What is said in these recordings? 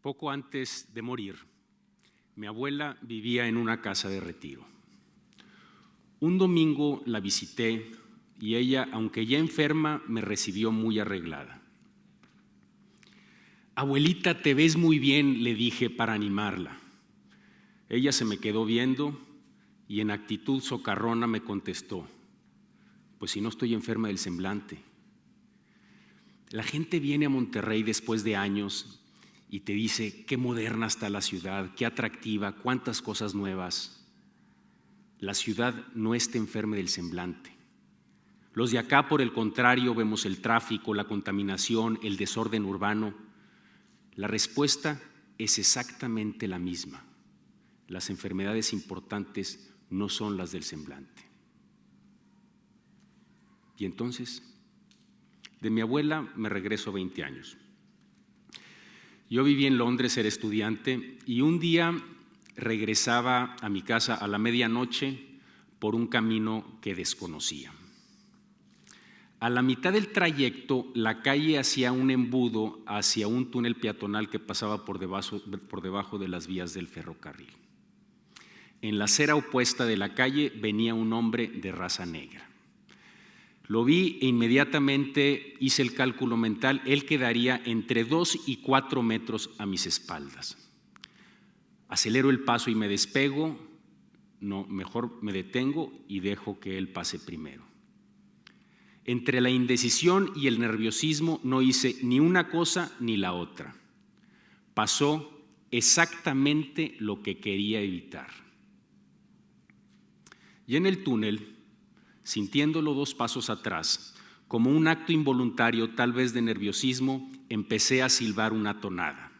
Poco antes de morir, mi abuela vivía en una casa de retiro. Un domingo la visité y ella, aunque ya enferma, me recibió muy arreglada. «Abuelita, te ves muy bien», le dije para animarla. Ella se me quedó viendo y en actitud socarrona me contestó: «Pues si no estoy enferma del semblante». La gente viene a Monterrey después de años y te dice qué moderna está la ciudad, qué atractiva, cuántas cosas nuevas. La ciudad no está enferma del semblante. Los de acá, por el contrario, vemos el tráfico, la contaminación, el desorden urbano. La respuesta es exactamente la misma. Las enfermedades importantes no son las del semblante. Y entonces, de mi abuela me regreso 20 años. Yo viví en Londres, era estudiante, y un día regresaba a mi casa a la medianoche por un camino que desconocía. A la mitad del trayecto, la calle hacía un embudo hacia un túnel peatonal que pasaba por debajo de las vías del ferrocarril. En la acera opuesta de la calle venía un hombre de raza negra. Lo vi e inmediatamente hice el cálculo mental. Él quedaría entre 2 y 4 metros a mis espaldas. Acelero el paso y me despego. No, mejor me detengo y dejo que él pase primero. Entre la indecisión y el nerviosismo no hice ni una cosa ni la otra. Pasó exactamente lo que quería evitar. Y en el túnel, sintiéndolo 2 pasos atrás, como un acto involuntario, tal vez de nerviosismo, empecé a silbar una tonada.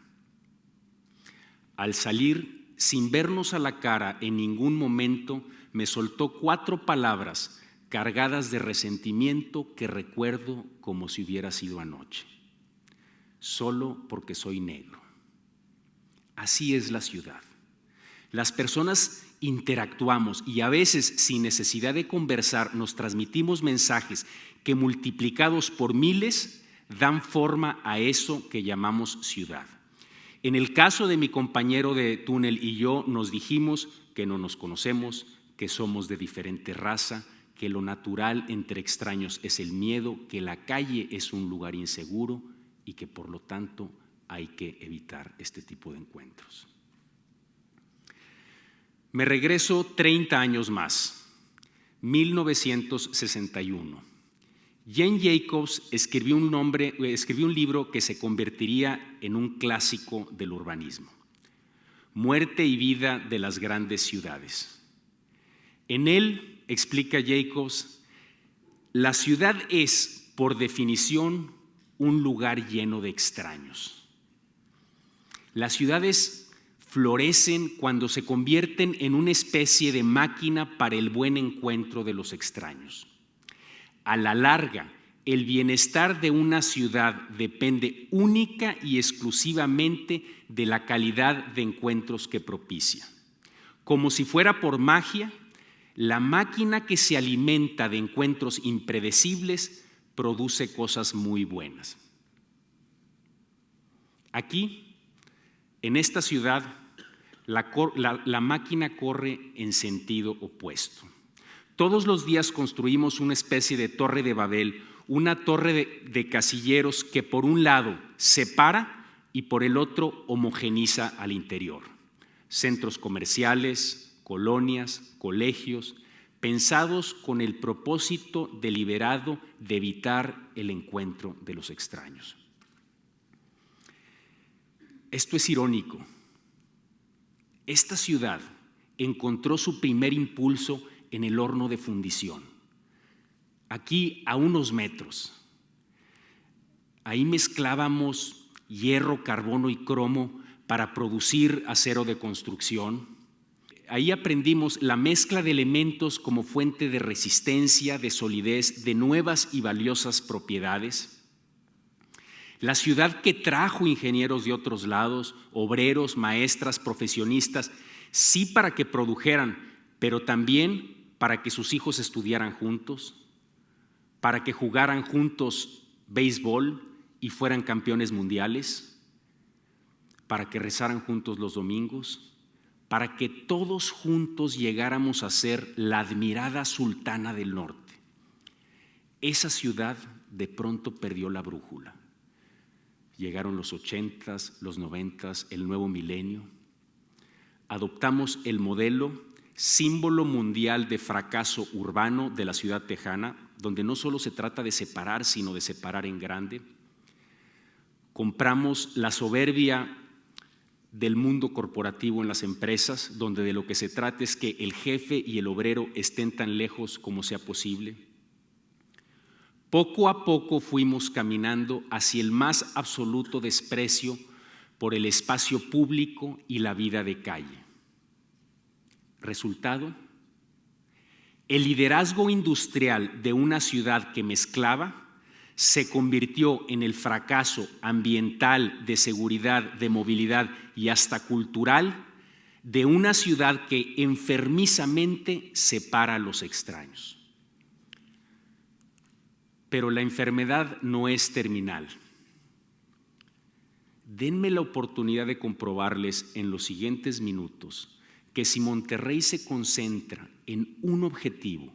Al salir, sin vernos a la cara en ningún momento, me soltó 4 palabras cargadas de resentimiento que recuerdo como si hubiera sido anoche. Solo porque soy negro. Así es la ciudad. Las personas interactuamos y a veces, sin necesidad de conversar, nos transmitimos mensajes que, multiplicados por miles, dan forma a eso que llamamos ciudad. En el caso de mi compañero de túnel y yo, nos dijimos que no nos conocemos, que somos de diferente raza, que lo natural entre extraños es el miedo, que la calle es un lugar inseguro y que por lo tanto hay que evitar este tipo de encuentros. Me regreso 30 años más, 1961. Jane Jacobs escribió un libro que se convertiría en un clásico del urbanismo, Muerte y vida de las grandes ciudades. En él explica Jacobs: la ciudad es, por definición, un lugar lleno de extraños. Las ciudades florecen cuando se convierten en una especie de máquina para el buen encuentro de los extraños. A la larga, el bienestar de una ciudad depende única y exclusivamente de la calidad de encuentros que propicia. Como si fuera por magia, la máquina que se alimenta de encuentros impredecibles produce cosas muy buenas. Aquí, en esta ciudad, la máquina corre en sentido opuesto. Todos los días construimos una especie de torre de Babel, una torre de casilleros que por un lado separa y por el otro homogeniza al interior. Centros comerciales, colonias, colegios, pensados con el propósito deliberado de evitar el encuentro de los extraños. Esto es irónico. Esta ciudad encontró su primer impulso en el horno de fundición, aquí a unos metros. Ahí mezclábamos hierro, carbono y cromo para producir acero de construcción. Ahí aprendimos la mezcla de elementos como fuente de resistencia, de solidez, de nuevas y valiosas propiedades. La ciudad que trajo ingenieros de otros lados, obreros, maestras, profesionistas, sí para que produjeran, pero también para que sus hijos estudiaran juntos, para que jugaran juntos béisbol y fueran campeones mundiales, para que rezaran juntos los domingos, para que todos juntos llegáramos a ser la admirada Sultana del Norte. Esa ciudad de pronto perdió la brújula. Llegaron los 80s, los 90s, el nuevo milenio. Adoptamos el modelo, símbolo mundial de fracaso urbano de la ciudad tejana, donde no solo se trata de separar, sino de separar en grande. Compramos la soberbia del mundo corporativo en las empresas, donde de lo que se trata es que el jefe y el obrero estén tan lejos como sea posible. Poco a poco fuimos caminando hacia el más absoluto desprecio por el espacio público y la vida de calle. Resultado: el liderazgo industrial de una ciudad que mezclaba se convirtió en el fracaso ambiental, de seguridad, de movilidad y hasta cultural de una ciudad que enfermizamente separa a los extraños. Pero la enfermedad no es terminal. Denme la oportunidad de comprobarles en los siguientes minutos que si Monterrey se concentra en un objetivo,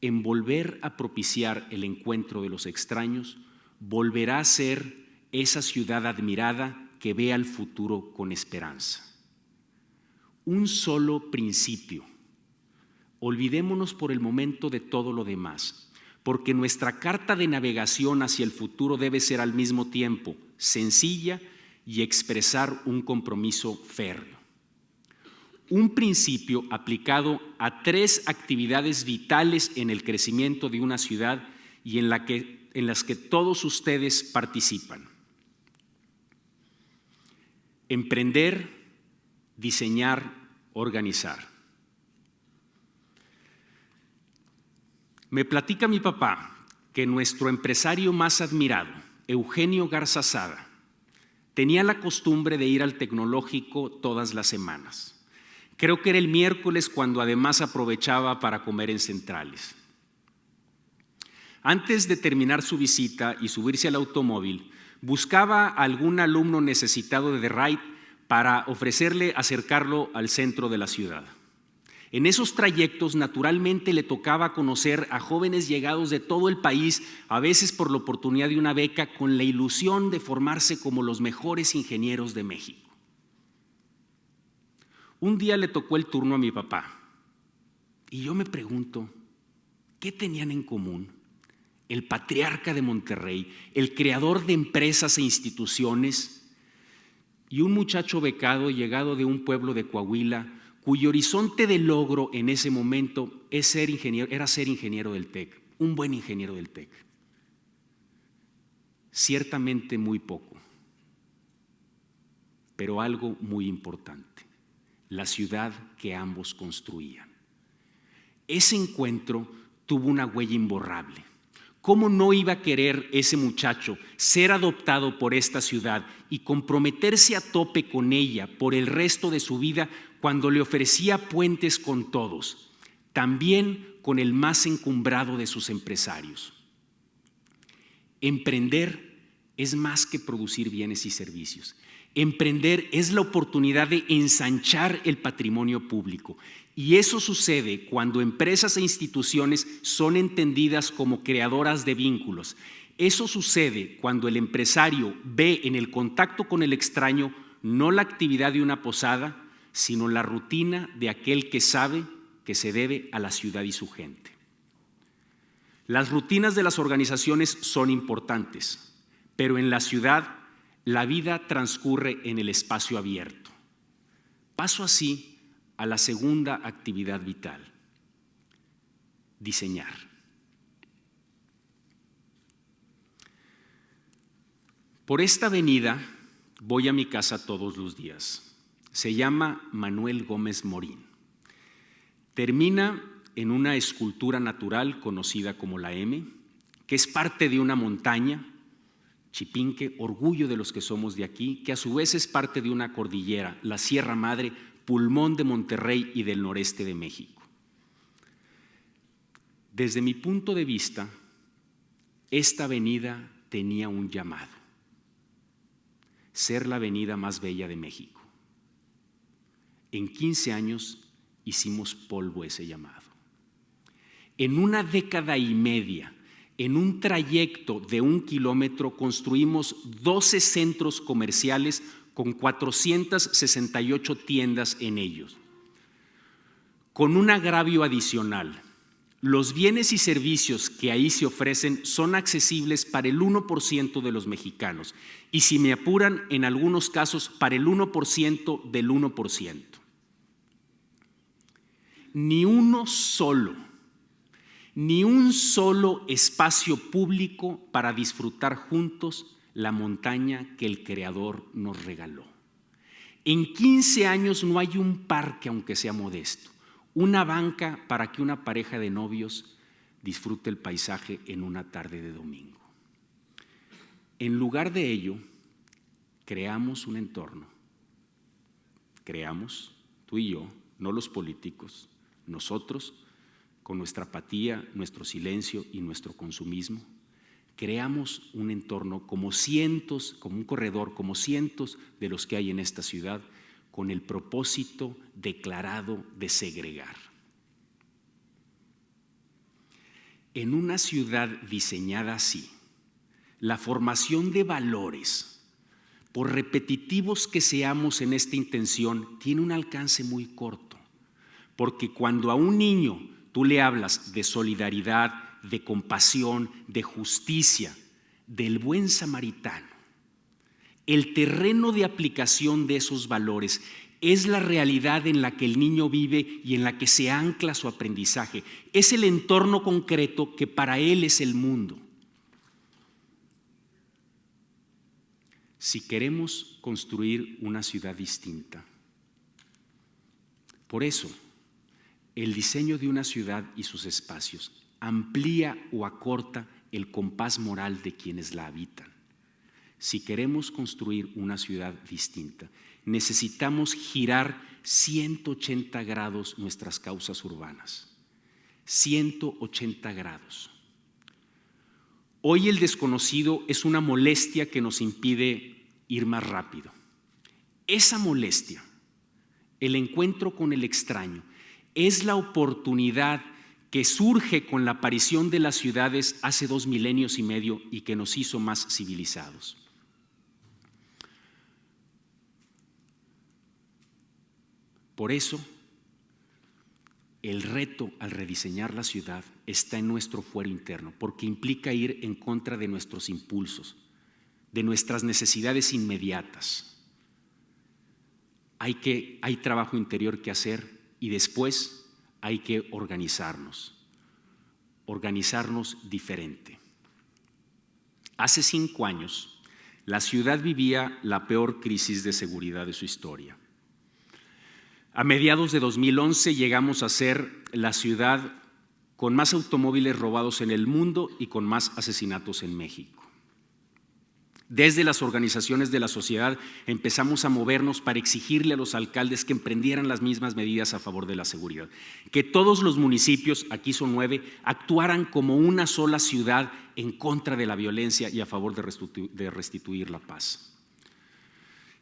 en volver a propiciar el encuentro de los extraños, volverá a ser esa ciudad admirada que ve al futuro con esperanza. Un solo principio. Olvidémonos por el momento de todo lo demás, porque nuestra carta de navegación hacia el futuro debe ser al mismo tiempo sencilla y expresar un compromiso férreo. Un principio aplicado a 3 actividades vitales en el crecimiento de una ciudad y en las que todos ustedes participan. Emprender, diseñar, organizar. Me platica mi papá que nuestro empresario más admirado, Eugenio Garza Sada, tenía la costumbre de ir al tecnológico todas las semanas. Creo que era el miércoles cuando además aprovechaba para comer en centrales. Antes de terminar su visita y subirse al automóvil, buscaba a algún alumno necesitado de The Ride para ofrecerle acercarlo al centro de la ciudad. En esos trayectos, naturalmente, le tocaba conocer a jóvenes llegados de todo el país, a veces por la oportunidad de una beca, con la ilusión de formarse como los mejores ingenieros de México. Un día le tocó el turno a mi papá y yo me pregunto, ¿qué tenían en común el patriarca de Monterrey, el creador de empresas e instituciones, y un muchacho becado llegado de un pueblo de Coahuila, cuyo horizonte de logro en ese momento era ser ingeniero del TEC, un buen ingeniero del TEC? Ciertamente muy poco, pero algo muy importante: la ciudad que ambos construían. Ese encuentro tuvo una huella imborrable. ¿Cómo no iba a querer ese muchacho ser adoptado por esta ciudad y comprometerse a tope con ella por el resto de su vida cuando le ofrecía puentes con todos, también con el más encumbrado de sus empresarios? Emprender es más que producir bienes y servicios. Emprender es la oportunidad de ensanchar el patrimonio público. Y eso sucede cuando empresas e instituciones son entendidas como creadoras de vínculos. Eso sucede cuando el empresario ve en el contacto con el extraño no la actividad de una posada, sino la rutina de aquel que sabe que se debe a la ciudad y su gente. Las rutinas de las organizaciones son importantes, pero en la ciudad la vida transcurre en el espacio abierto. Paso así a la segunda actividad vital: diseñar. Por esta avenida voy a mi casa todos los días. Se llama Manuel Gómez Morín. Termina en una escultura natural conocida como la M, que es parte de una montaña, Chipinque, orgullo de los que somos de aquí, que a su vez es parte de una cordillera, la Sierra Madre, pulmón de Monterrey y del noreste de México. Desde mi punto de vista, esta avenida tenía un llamado. ser la avenida más bella de México. En 15 años hicimos polvo ese llamado. En una década y media, en un trayecto de 1 kilómetro, construimos 12 centros comerciales con 468 tiendas en ellos. Con un agravio adicional: los bienes y servicios que ahí se ofrecen son accesibles para el 1% de los mexicanos y, si me apuran, en algunos casos para el 1% del 1%. Ni un solo espacio público para disfrutar juntos la montaña que el Creador nos regaló. En 15 años no hay un parque, aunque sea modesto, una banca para que una pareja de novios disfrute el paisaje en una tarde de domingo. En lugar de ello, creamos un entorno. Creamos, tú y yo, no los políticos, nosotros, con nuestra apatía, nuestro silencio y nuestro consumismo, creamos un entorno como un corredor, como cientos de los que hay en esta ciudad, con el propósito declarado de segregar. En una ciudad diseñada así, la formación de valores, por repetitivos que seamos en esta intención, tiene un alcance muy corto, porque cuando a un niño tú le hablas de solidaridad, de compasión, de justicia, del buen samaritano, el terreno de aplicación de esos valores es la realidad en la que el niño vive y en la que se ancla su aprendizaje. Es el entorno concreto que para él es el mundo. Si queremos construir una ciudad distinta, por eso, el diseño de una ciudad y sus espacios amplía o acorta el compás moral de quienes la habitan. Si queremos construir una ciudad distinta, necesitamos girar 180 grados nuestras causas urbanas. 180 grados. Hoy el desconocido es una molestia que nos impide ir más rápido. Esa molestia, el encuentro con el extraño, es la oportunidad que surge con la aparición de las ciudades hace 2 milenios y medio y que nos hizo más civilizados. Por eso, el reto al rediseñar la ciudad está en nuestro fuero interno, porque implica ir en contra de nuestros impulsos, de nuestras necesidades inmediatas. Hay trabajo interior que hacer y después hay que organizarnos diferente. Hace 5 años, la ciudad vivía la peor crisis de seguridad de su historia. A mediados de 2011 llegamos a ser la ciudad con más automóviles robados en el mundo y con más asesinatos en México. Desde las organizaciones de la sociedad empezamos a movernos para exigirle a los alcaldes que emprendieran las mismas medidas a favor de la seguridad, que todos los municipios, aquí son 9, actuaran como una sola ciudad en contra de la violencia y a favor de restituir la paz.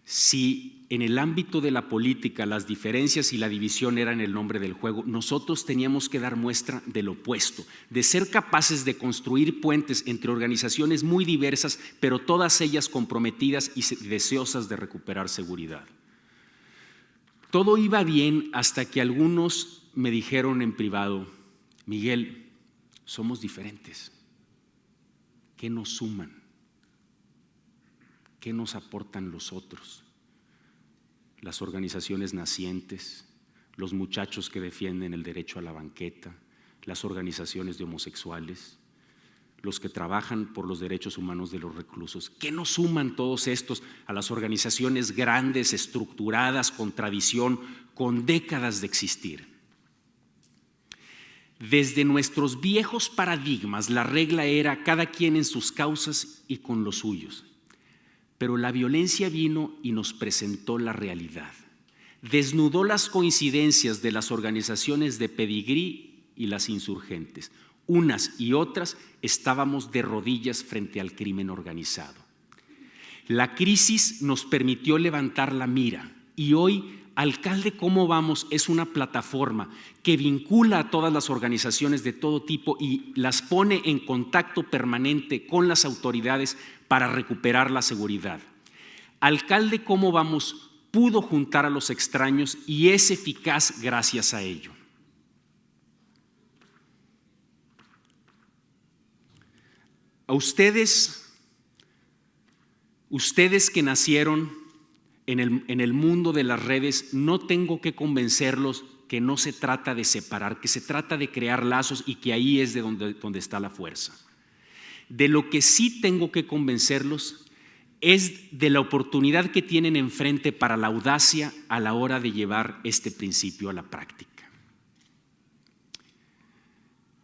Si en el ámbito de la política las diferencias y la división eran el nombre del juego, nosotros teníamos que dar muestra del opuesto, de ser capaces de construir puentes entre organizaciones muy diversas, pero todas ellas comprometidas y deseosas de recuperar seguridad. Todo iba bien hasta que algunos me dijeron en privado: Miguel, somos diferentes. ¿Qué nos suman? ¿Qué nos aportan los otros? Las organizaciones nacientes, los muchachos que defienden el derecho a la banqueta, las organizaciones de homosexuales, los que trabajan por los derechos humanos de los reclusos. ¿Qué nos suman todos estos a las organizaciones grandes, estructuradas, con tradición, con décadas de existir? Desde nuestros viejos paradigmas, la regla era cada quien en sus causas y con los suyos. Pero la violencia vino y nos presentó la realidad. Desnudó las coincidencias de las organizaciones de pedigrí y las insurgentes. Unas y otras estábamos de rodillas frente al crimen organizado. La crisis nos permitió levantar la mira y hoy Alcalde Cómo Vamos es una plataforma que vincula a todas las organizaciones de todo tipo y las pone en contacto permanente con las autoridades para recuperar la seguridad. Alcalde Cómo Vamos pudo juntar a los extraños y es eficaz gracias a ello. A ustedes que nacieron en el mundo de las redes, no tengo que convencerlos que no se trata de separar, que se trata de crear lazos y que ahí es de donde está la fuerza. De lo que sí tengo que convencerlos es de la oportunidad que tienen enfrente para la audacia a la hora de llevar este principio a la práctica.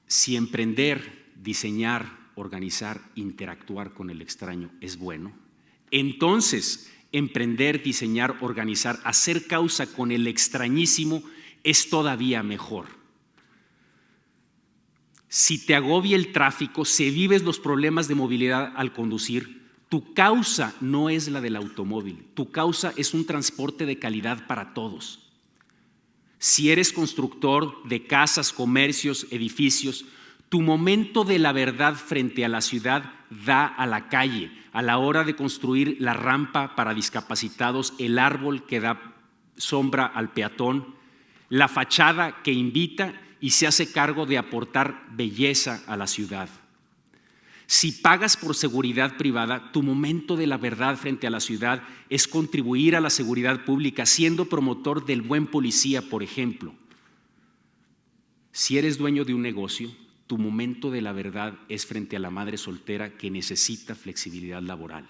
Si emprender, diseñar, organizar, interactuar con el extraño es bueno, entonces emprender, diseñar, organizar, hacer causa con el extrañísimo es todavía mejor. Si te agobia el tráfico, si vives los problemas de movilidad al conducir, tu causa no es la del automóvil, tu causa es un transporte de calidad para todos. Si eres constructor de casas, comercios, edificios, tu momento de la verdad frente a la ciudad da a la calle, a la hora de construir la rampa para discapacitados, el árbol que da sombra al peatón, la fachada que invita y se hace cargo de aportar belleza a la ciudad. Si pagas por seguridad privada, tu momento de la verdad frente a la ciudad es contribuir a la seguridad pública, siendo promotor del buen policía, por ejemplo. Si eres dueño de un negocio, tu momento de la verdad es frente a la madre soltera que necesita flexibilidad laboral.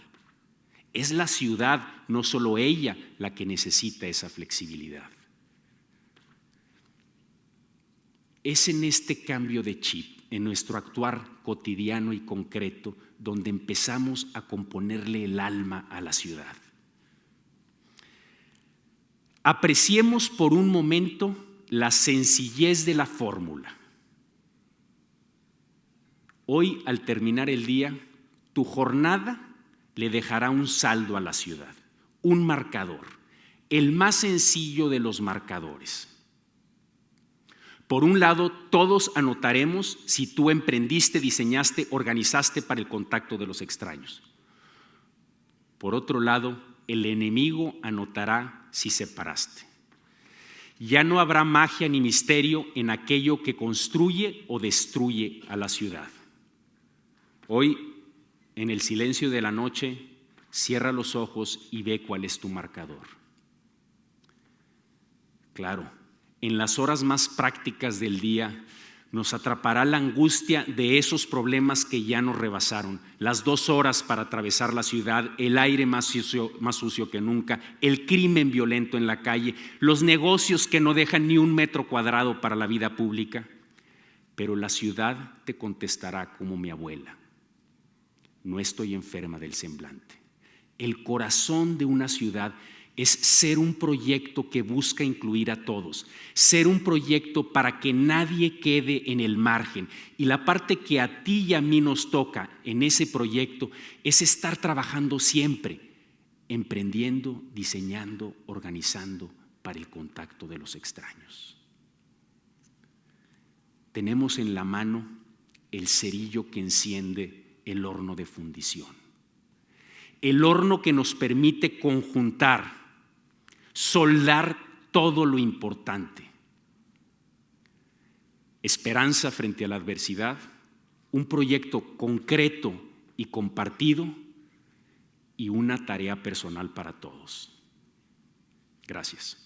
Es la ciudad, no solo ella, la que necesita esa flexibilidad. Es en este cambio de chip, en nuestro actuar cotidiano y concreto, donde empezamos a componerle el alma a la ciudad. Apreciemos por un momento la sencillez de la fórmula. Hoy, al terminar el día, tu jornada le dejará un saldo a la ciudad, un marcador, el más sencillo de los marcadores. Por un lado, todos anotaremos si tú emprendiste, diseñaste, organizaste para el contacto de los extraños. Por otro lado, el enemigo anotará si separaste. Ya no habrá magia ni misterio en aquello que construye o destruye a la ciudad. Hoy, en el silencio de la noche, cierra los ojos y ve cuál es tu marcador. Claro, en las horas más prácticas del día nos atrapará la angustia de esos problemas que ya nos rebasaron. Las 2 horas para atravesar la ciudad, el aire más sucio que nunca, el crimen violento en la calle, los negocios que no dejan ni 1 metro cuadrado para la vida pública. Pero la ciudad te contestará como mi abuela: no estoy enferma del semblante. El corazón de una ciudad es ser un proyecto que busca incluir a todos, ser un proyecto para que nadie quede en el margen. Y la parte que a ti y a mí nos toca en ese proyecto es estar trabajando siempre, emprendiendo, diseñando, organizando para el contacto de los extraños. Tenemos en la mano el cerillo que enciende el horno de fundición, el horno que nos permite conjuntar, soldar todo lo importante. Esperanza frente a la adversidad, un proyecto concreto y compartido y una tarea personal para todos. Gracias.